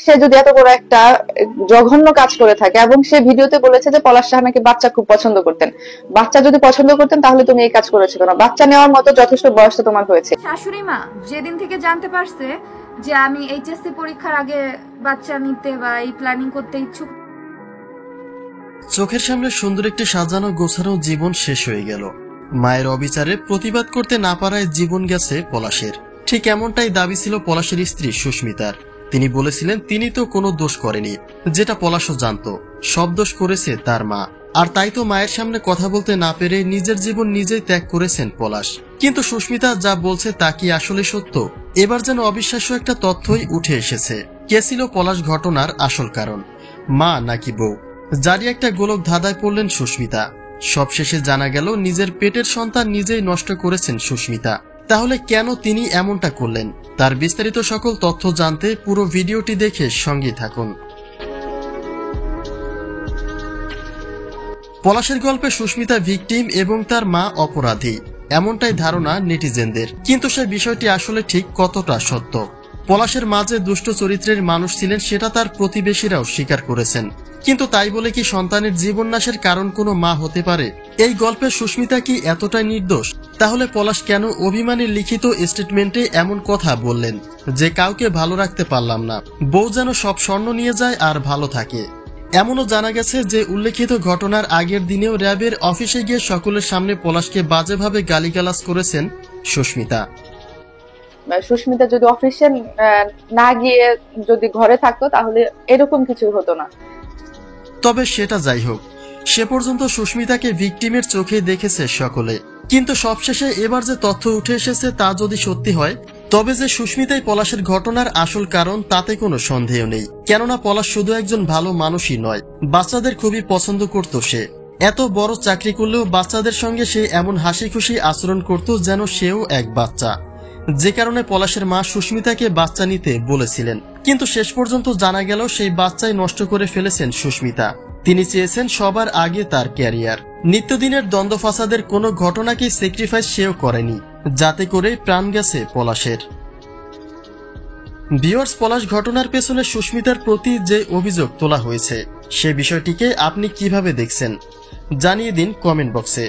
সে যদি এত বড় একটা জঘন্য কাজ করে থাকে, এবং সে ভিডিওতে বলেছে যে পলাশ সাহা নাকি বাচ্চা খুব পছন্দ করতেন, বাচ্চা যদি পছন্দ করতেন তাহলে তুমি এই কাজ করেছো কেন? বাচ্চা নেওয়ার মতো যথেষ্ট বয়স তো তোমার হয়েছে। শাশুড়ি মা যেদিন থেকে জানতে পারছে যে আমি এইচএসসি পরীক্ষার আগে বাচ্চা নিতে বা এই প্ল্যানিং করতে ইচ্ছুক, চোখের সামনে সুন্দর একটি সাজানো গোছানো জীবন শেষ হয়ে গেল। মায়ের অবিচারে প্রতিবাদ করতে না পারায় জীবন গেছে পলাশের। ঠিক এমনটাই দাবি ছিল পলাশের স্ত্রী সুস্মিতার। তিনি বলেছিলেন তিনি তো কোনো দোষ করেনি, যেটা পলাশও জানত। সব দোষ করেছে তার মা, আর তাই তো মায়ের সামনে কথা বলতে না পেরে নিজের জীবন নিজেই ত্যাগ করেছেন পলাশ। কিন্তু সুস্মিতা যা বলছে তা কি আসলে সত্য? এবার যেন অবিশ্বাস্য একটা তথ্যই উঠে এসেছে। কে ছিল পলাশ ঘটনার আসল কারণ, মা নাকি বউ? জারি একটা গোলক ধাঁধায় পড়লেন সুস্মিতা। সবশেষে জানা গেল নিজের পেটের সন্তান নিজেই নষ্ট করেছেন সুস্মিতা। তাহলে কেন তিনি এমনটা করলেন? তার বিস্তারিত সকল তথ্য জানতে পুরো ভিডিওটি দেখে সঙ্গে থাকুন। পলাশের গল্পে সুস্মিতা ভিকটিম এবং তার মা অপরাধী, এমনটাই ধারণা নেটিজেনদের। কিন্তু সে বিষয়টি আসলে ঠিক কতটা সত্য? পলাশের মা যে দুষ্ট চরিত্রের মানুষ ছিলেন সেটা তার প্রতিবেশীরাও স্বীকার করেছেন। কিন্তু তাই বলে কি সন্তানের জীবন নাশের কারণ কোনো মা হতে পারে? এই গল্পে সুস্মিতা কি এতটাই নির্দোষ? তাহলে পলাশ কেন অভিমানী লিখিত স্টেটমেন্টে এমন কথা বললেন যে কাউকে ভালো রাখতে পারলাম না, বউ যেন সব স্বর্ণ নিয়ে যায় আর ভালো থাকে? এমনও জানা গেছে যে উল্লেখিত ঘটনার আগের দিনেও র্যাবের অফিসে গিয়ে সকলের সামনে পলাশকে বাজেভাবে গালিগালাজ করেছেন সুস্মিতা। সুস্মিতা যদি অফিসে না গিয়ে যদি ঘরে থাকতো তাহলে এরকম কিছু হতো না। তবে সেটা যাই হোক, সে পর্যন্ত সুস্মিতাকে ভিকটিমের চোখে দেখেছে সকলে। কিন্তু সবশেষে এবার যে তথ্য উঠে এসেছে তা যদি সত্যি হয়, তবে যে সুস্মিতাই পলাশের ঘটনার আসল কারণ তাতে কোনো সন্দেহ নেই। কেননা পলাশ শুধু একজন ভালো মানুষই নয়, বাচ্চাদের খুবই পছন্দ করত সে। এত বড় চাকরি করলেও বাচ্চাদের সঙ্গে সে এমন হাসি খুশি আচরণ করত যেন সেও এক বাচ্চা, যে কারণে পলাশের মা সুস্মিতাকে বাচ্চা নিতে বলেছিলেন। কিন্তু শেষ পর্যন্ত জানা গেল সেই বাচ্চাই নষ্ট করে ফেলেছেন সুস্মিতা। তিনি চেয়েছেন সবার আগে তার ক্যারিয়ার। নিত্যদিনের দ্বন্দ্ব ফাসাদের কোনো ঘটনাকেই স্যাক্রিফাইস সেও করেনি, যাতে করে প্রাণ গেছে পলাশের। ভিউয়ার্স, পলাশ ঘটনার পেছনে সুস্মিতার প্রতি যে অভিযোগ তোলা হয়েছে সে বিষয়টিকে আপনি কিভাবে দেখছেন জানিয়ে দিন কমেন্ট বক্সে।